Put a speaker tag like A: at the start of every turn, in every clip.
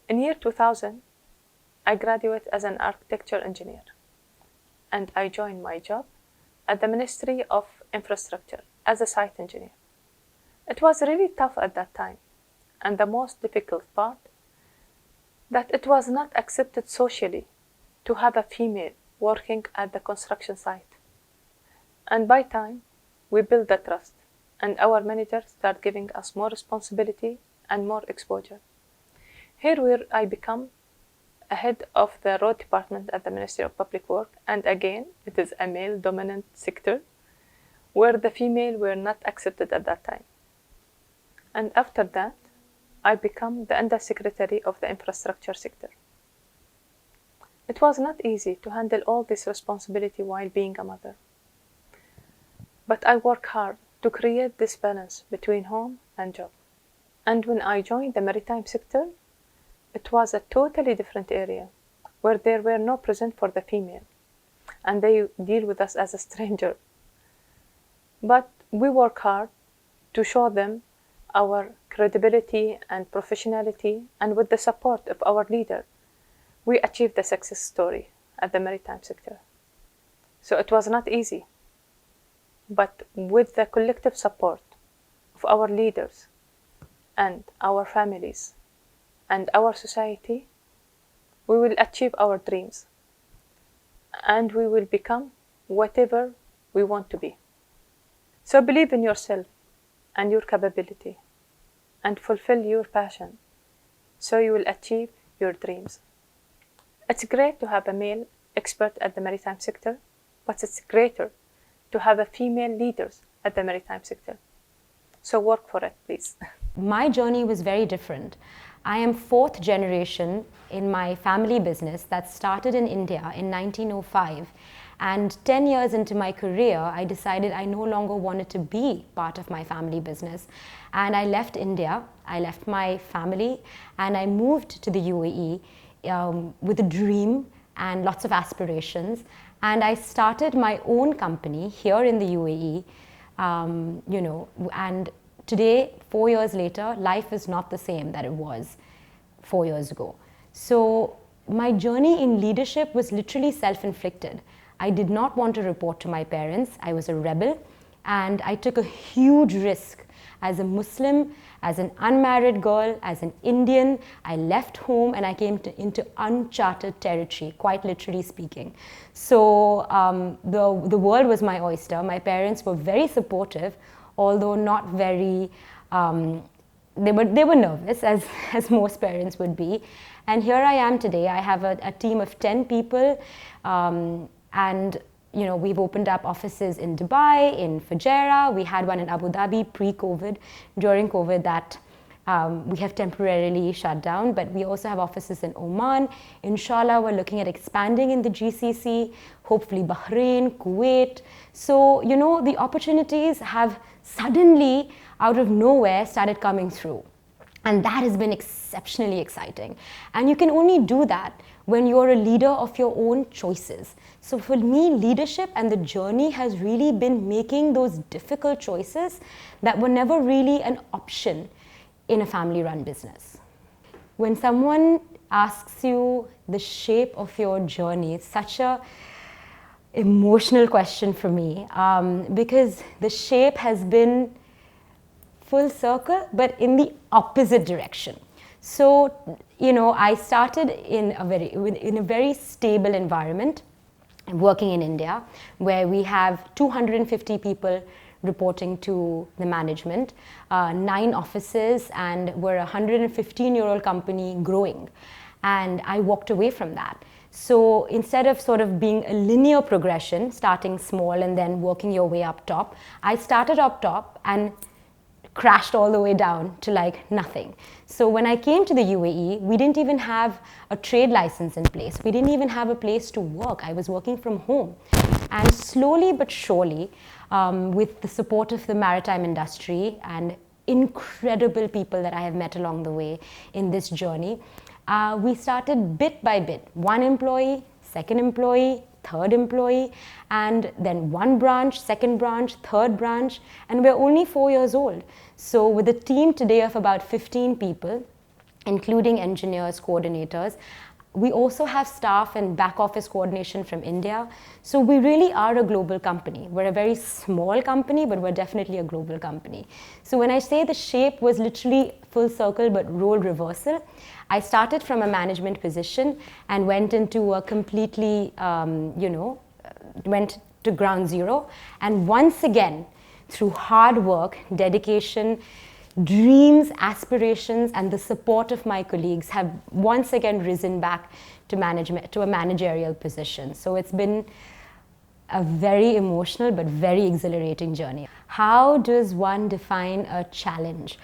A: In year 2000, I graduated as an architecture engineer, and I joined my job at the Ministry of Infrastructure as a site engineer. It was really tough at that time, and the most difficult part, that it was not accepted socially to have a female working at the construction site. And by time, we built the trust, and our managers start giving us more responsibility and more exposure. Here where I become a head of the road department at the Ministry of Public Work, and again, it is a male-dominant sector, where the female were not accepted at that time. And after that, I become the undersecretary of the infrastructure sector. It was not easy to handle all this responsibility while being a mother. But I work hard to create this balance between home and job. And when I joined the maritime sector, it was a totally different area where there were no present for the female, and they deal with us as a stranger. But we work hard to show them our credibility and professionality, and with the support of our leader, we achieved the success story at the maritime sector. So it was not easy, but with the collective support of our leaders and our families and our society, we will achieve our dreams, and we will become whatever we want to be. So believe in yourself and your capability, and fulfill your passion, so you will achieve your dreams. It's great to have a male expert at the maritime sector, but it's greater to have a female leaders at the maritime sector. So work for it, please.
B: My journey was very different. I am fourth generation in my family business that started in India in 1905. And 10 years into my career, I decided I no longer wanted to be part of my family business. And I left India, I left my family, and I moved to the UAE with a dream and lots of aspirations. And I started my own company here in the UAE, and today, 4 years later, life is not the same that it was 4 years ago. So my journey in leadership was literally self-inflicted. I did not want to report to my parents. I was a rebel, and I took a huge risk. As a Muslim, as an unmarried girl, as an Indian, I left home and I came into uncharted territory, quite literally speaking. So the world was my oyster. My parents were very supportive, although not very, they were nervous, as most parents would be. And here I am today. I have a team of 10 people, and we've opened up offices in Dubai, in Fujairah. We had one in Abu Dhabi pre-COVID. During COVID, that we have temporarily shut down, but we also have offices in Oman. Inshallah, we're looking at expanding in the GCC, hopefully Bahrain, Kuwait. So, the opportunities have suddenly, out of nowhere, started coming through. And that has been exceptionally exciting. And you can only do that when you're a leader of your own choices. So for me, leadership and the journey has really been making those difficult choices that were never really an option in a family-run business. When someone asks you the shape of your journey, it's such a emotional question for me, because the shape has been full circle, but in the opposite direction. So, I started in a very stable environment, working in India, where we have 250 people reporting to the management, 9 offices, and we're a 115-year-old company growing. And I walked away from that. So instead of sort of being a linear progression, starting small and then working your way up top, I started up top and crashed all the way down to like nothing. So when I came to the UAE, we didn't even have a trade license in place. We didn't even have a place to work. I was working from home. And slowly but surely, with the support of the maritime industry and incredible people that I have met along the way in this journey, we started bit by bit. One employee, second employee, third employee, and then one branch, second branch, third branch, and we're only 4 years old. So with a team today of about 15 people, including engineers, coordinators, we also have staff and back office coordination from India. So we really are a global company. We're a very small company, but we're definitely a global company. So when I say the shape was literally full circle but role reversal, I started from a management position and went into a completely, went to ground zero. And once again, through hard work, dedication, dreams, aspirations, and the support of my colleagues have once again risen back to management, to a managerial position. So it's been a very emotional but very exhilarating journey. How does one define a challenge?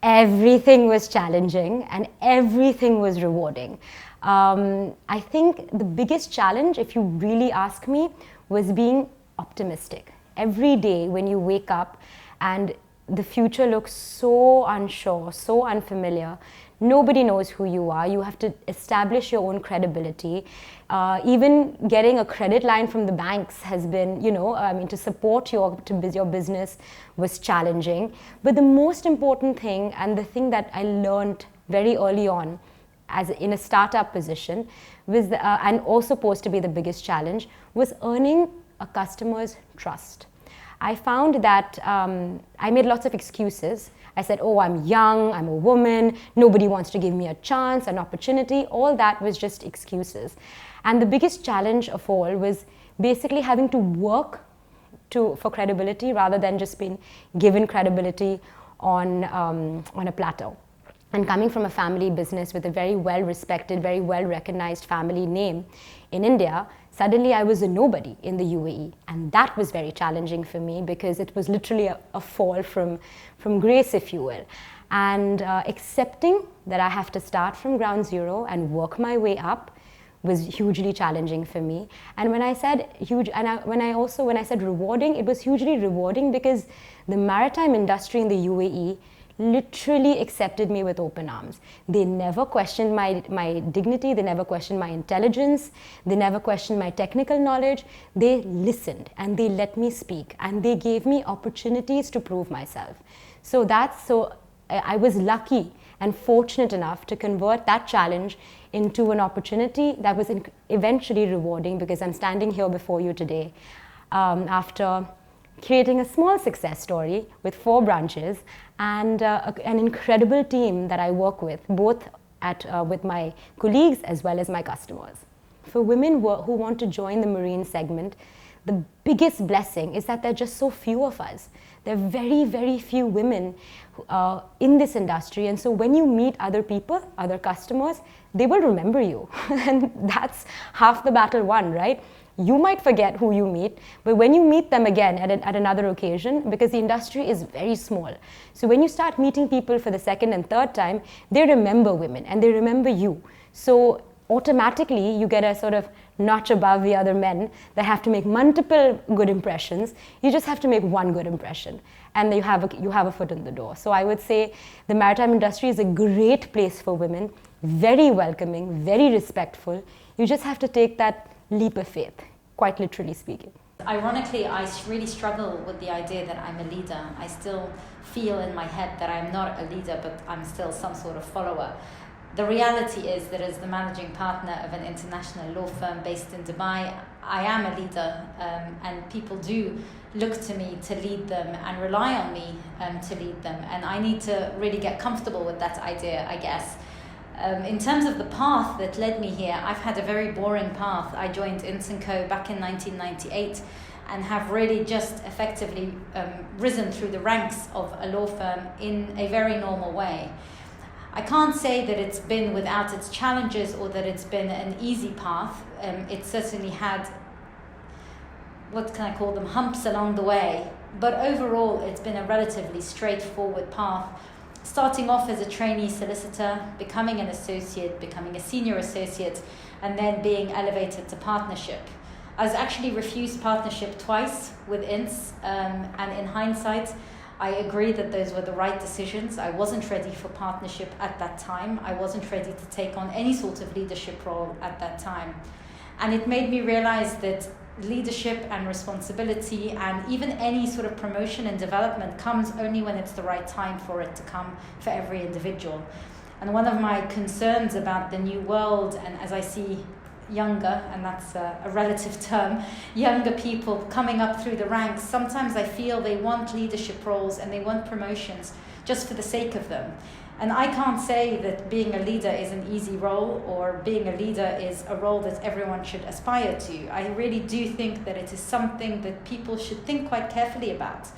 B: Everything was challenging and everything was rewarding. I think the biggest challenge, if you really ask me, was being optimistic. Every day when you wake up and the future looks so unsure, so unfamiliar. Nobody knows who you are. You have to establish your own credibility. Even getting a credit line from the banks has been, to support your business was challenging. But the most important thing, and the thing that I learned very early on, as in a startup position, was and also supposed to be the biggest challenge, was earning a customer's trust. I found that I made lots of excuses. I said, oh, I'm young, I'm a woman, nobody wants to give me a chance, an opportunity. All that was just excuses. And the biggest challenge of all was basically having to work for credibility rather than just being given credibility on a plateau. And coming from a family business with a very well-respected, very well-recognized family name in India, suddenly I was a nobody in the UAE. And that was very challenging for me because it was literally a fall from grace, if you will. And accepting that I have to start from ground zero and work my way up was hugely challenging for me. And when I said when I said rewarding, it was hugely rewarding because the maritime industry in the UAE literally accepted me with open arms. They never questioned my dignity, they never questioned my intelligence, they never questioned my technical knowledge. They listened and they let me speak and they gave me opportunities to prove myself. So I was lucky and fortunate enough to convert that challenge into an opportunity that was eventually rewarding, because I'm standing here before you today after creating a small success story with 4 branches and an incredible team that I work with, both with my colleagues as well as my customers. For women who want to join the marine segment, the biggest blessing is that there are just so few of us. There are very, very few women in this industry, and so when you meet other people, other customers, they will remember you. And that's half the battle won, right? You might forget who you meet, but when you meet them again at another occasion, because the industry is very small. So when you start meeting people for the second and third time, they remember women and they remember you. So automatically you get a sort of notch above the other men that have to make multiple good impressions. You just have to make one good impression and you have a foot in the door. So I would say the maritime industry is a great place for women, very welcoming, very respectful. You just have to take that leap of faith, quite literally speaking.
C: Ironically, I really struggle with the idea that I'm a leader. I still feel in my head that I'm not a leader, but I'm still some sort of follower. The reality is that as the managing partner of an international law firm based in Dubai, I am a leader, and people do look to me to lead them and rely on me to lead them. And I need to really get comfortable with that idea, I guess. In terms of the path that led me here, I've had a very boring path. I joined Ince back in 1998 and have really just effectively risen through the ranks of a law firm in a very normal way. I can't say that it's been without its challenges or that it's been an easy path. It certainly had, what can I call them, humps along the way. But overall, it's been a relatively straightforward path. Starting off as a trainee solicitor, becoming an associate, becoming a senior associate, and then being elevated to partnership. I was actually refused partnership twice with Ince, and in hindsight, I agree that those were the right decisions. I wasn't ready for partnership at that time. I wasn't ready to take on any sort of leadership role at that time. And it made me realize that leadership and responsibility and even any sort of promotion and development comes only when it's the right time for it to come for every individual. And one of my concerns about the new world, and as I see younger, and that's a relative term, younger people coming up through the ranks, sometimes I feel they want leadership roles and they want promotions just for the sake of them. And I can't say that being a leader is an easy role, or being a leader is a role that everyone should aspire to. I really do think that it is something that people should think quite carefully about.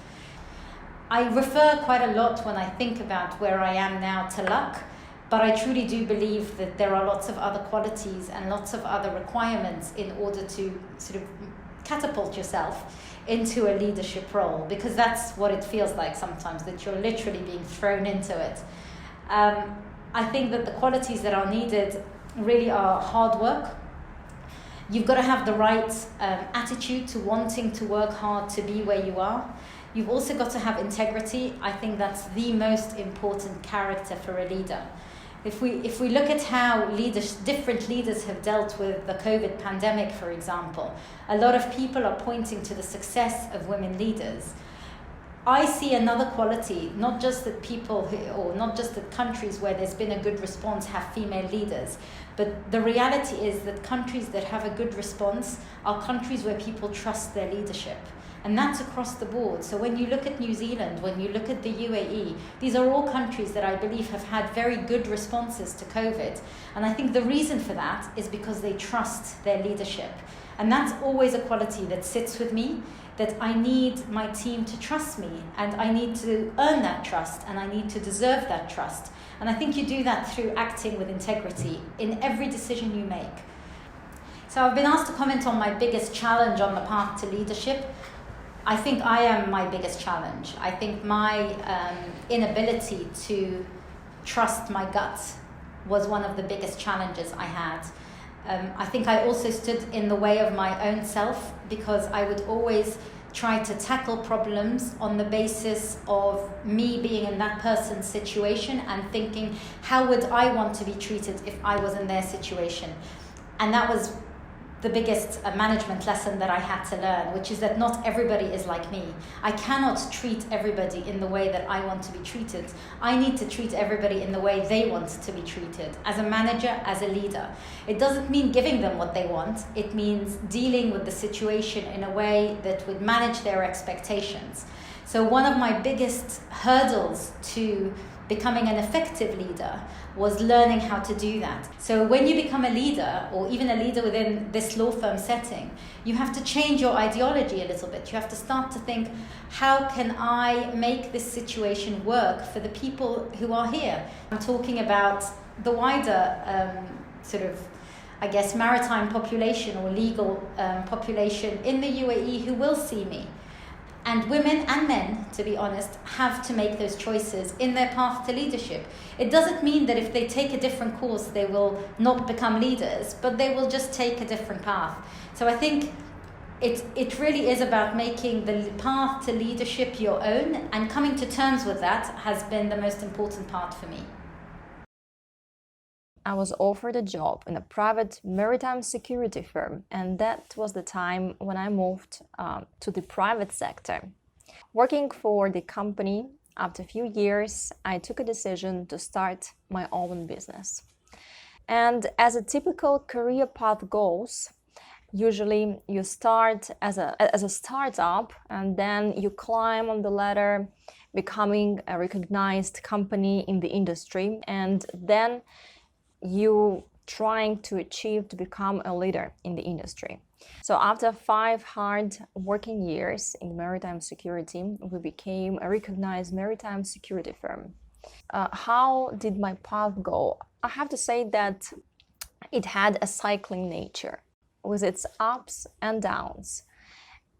C: I refer quite a lot when I think about where I am now to luck, but I truly do believe that there are lots of other qualities and lots of other requirements in order to sort of catapult yourself into a leadership role, because that's what it feels like sometimes, that you're literally being thrown into it. I think that the qualities that are needed really are hard work. You've got to have the right attitude to wanting to work hard to be where you are. You've also got to have integrity. I think that's the most important character for a leader. If we look at how different leaders have dealt with the COVID pandemic, for example, a lot of people are pointing to the success of women leaders. I see another quality, not just that not just that countries where there's been a good response have female leaders, but the reality is that countries that have a good response are countries where people trust their leadership. And that's across the board. So when you look at New Zealand, when you look at the UAE, these are all countries that I believe have had very good responses to COVID. And I think the reason for that is because they trust their leadership. And that's always a quality that sits with me, that I need my team to trust me, and I need to earn that trust, and I need to deserve that trust. And I think you do that through acting with integrity in every decision you make. So I've been asked to comment on my biggest challenge on the path to leadership. I think I am my biggest challenge. I think my inability to trust my gut was one of the biggest challenges I had. I think I also stood in the way of my own self, because I would always try to tackle problems on the basis of me being in that person's situation and thinking, how would I want to be treated if I was in their situation? And that was the biggest management lesson that I had to learn, which is that not everybody is like me. I cannot treat everybody in the way that I want to be treated. I need to treat everybody in the way they want to be treated, as a manager, as a leader. It doesn't mean giving them what they want. It means dealing with the situation in a way that would manage their expectations. So one of my biggest hurdles to becoming an effective leader was learning how to do that. So when you become a leader, or even a leader within this law firm setting, you have to change your ideology a little bit. You have to start to think, how can I make this situation work for the people who are here? I'm talking about the wider maritime population or legal population in the UAE who will see me. And women and men, to be honest, have to make those choices in their path to leadership. It doesn't mean that if they take a different course, they will not become leaders, but they will just take a different path. So I think it really is about making the path to leadership your own, and coming to terms with that has been the most important part for me.
D: I was offered a job in a private maritime security firm, and that was the time when I moved to the private sector. Working for the company, after a few years, I took a decision to start my own business. And as a typical career path goes, usually you start as a startup, and then you climb on the ladder, becoming a recognized company in the industry, and then you trying to achieve to become a leader in the industry. So after 5 hard working years in maritime security, we became a recognized maritime security firm. How did my path go? I have to say that it had a cycling nature with its ups and downs.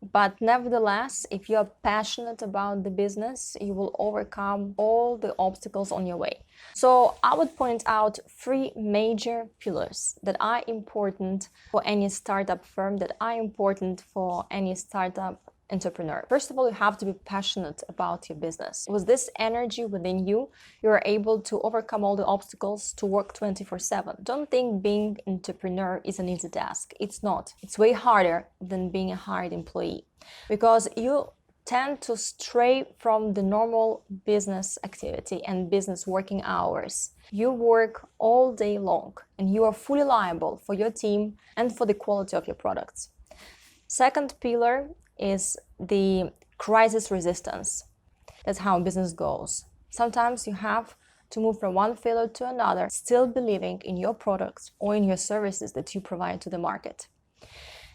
D: But nevertheless, if you are passionate about the business, you will overcome all the obstacles on your way. So I would point out 3 major pillars that are important for any startup firm, that are important for any startup entrepreneur. First of all, you have to be passionate about your business. With this energy within you, you are able to overcome all the obstacles to work 24/7. Don't think being an entrepreneur is an easy task. It's not. It's way harder than being a hired employee, because you tend to stray from the normal business activity and business working hours. You work all day long and you are fully liable for your team and for the quality of your products. Second pillar is the crisis resistance. That's how business goes. Sometimes you have to move from one failure to another, still believing in your products or in your services that you provide to the market.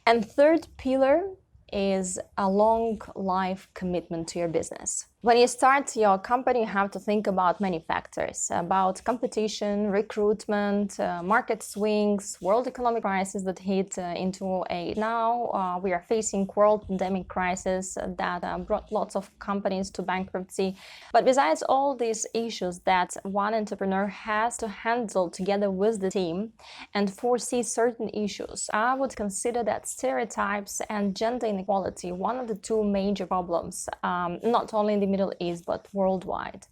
D: And third pillar is a long life commitment to your business. When you start your company, you have to think about many factors, about competition, recruitment, market swings, world economic crisis that hit into a... Now we are facing world pandemic crisis that brought lots of companies to bankruptcy. But besides all these issues that one entrepreneur has to handle together with the team and foresee certain issues, I would consider that stereotypes and gender inequality one of the 2 major problems, not only in the Middle East but worldwide,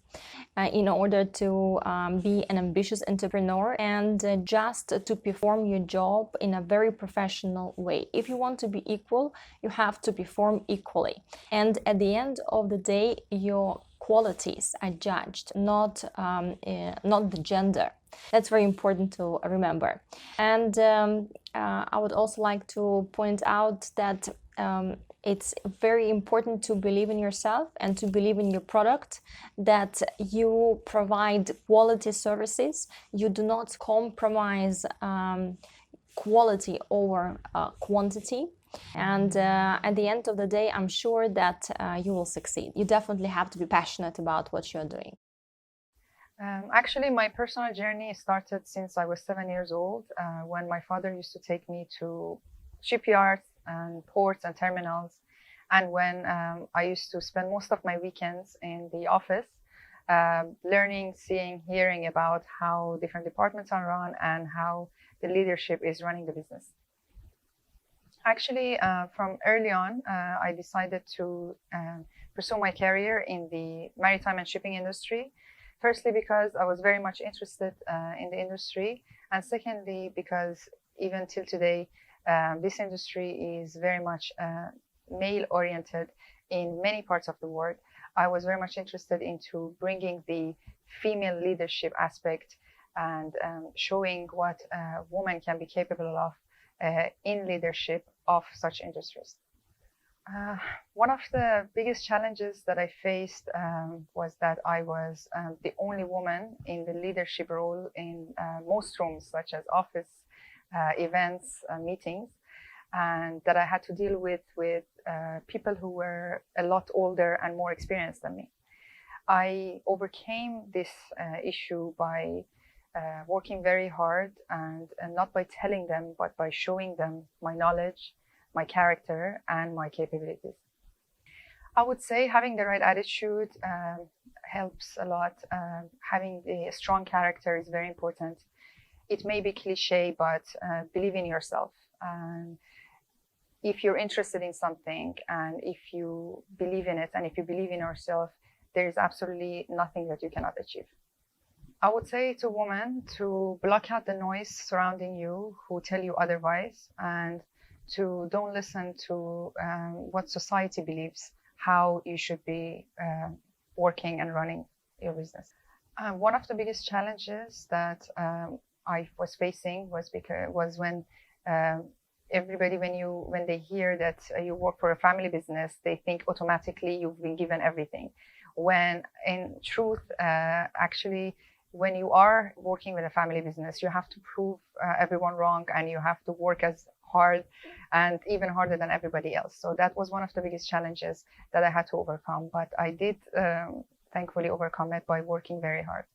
D: in order to be an ambitious entrepreneur and just to perform your job in a very professional way. If you want to be equal, you have to perform equally, and at the end of the day your qualities are judged, not the gender. That's very important to remember. And I would also like to point out that it's very important to believe in yourself and to believe in your product, that you provide quality services. You do not compromise quality over quantity. And at the end of the day, I'm sure that you will succeed. You definitely have to be passionate about what you're doing.
E: Actually, my personal journey started since I was 7 years old, when my father used to take me to shipyards and ports and terminals, and when I used to spend most of my weekends in the office, learning, seeing, hearing about how different departments are run and how the leadership is running the business. Actually, from early on, I decided to pursue my career in the maritime and shipping industry. Firstly, because I was very much interested in the industry, and secondly, because even till today, this industry is very much male-oriented in many parts of the world. I was very much interested into bringing the female leadership aspect and showing what a woman can be capable of in leadership of such industries. One of the biggest challenges that I faced was that I was the only woman in the leadership role in most rooms, such as office, events, meetings, and that I had to deal with people who were a lot older and more experienced than me. I overcame this issue by working very hard and not by telling them, but by showing them my knowledge, my character, and my capabilities. I would say having the right attitude helps a lot. Having a strong character is very important. It may be cliche, but believe in yourself. If you're interested in something and if you believe in it and if you believe in yourself, there is absolutely nothing that you cannot achieve. I would say to women to block out the noise surrounding you who tell you otherwise, and to don't listen to what society believes, how you should be working and running your business. One of the biggest challenges that I was facing was when everybody, when they hear that you work for a family business, they think automatically you've been given everything. When in truth, actually, when you are working with a family business, you have to prove everyone wrong, and you have to work as hard and even harder than everybody else. So that was one of the biggest challenges that I had to overcome, but I did thankfully overcome it by working very hard.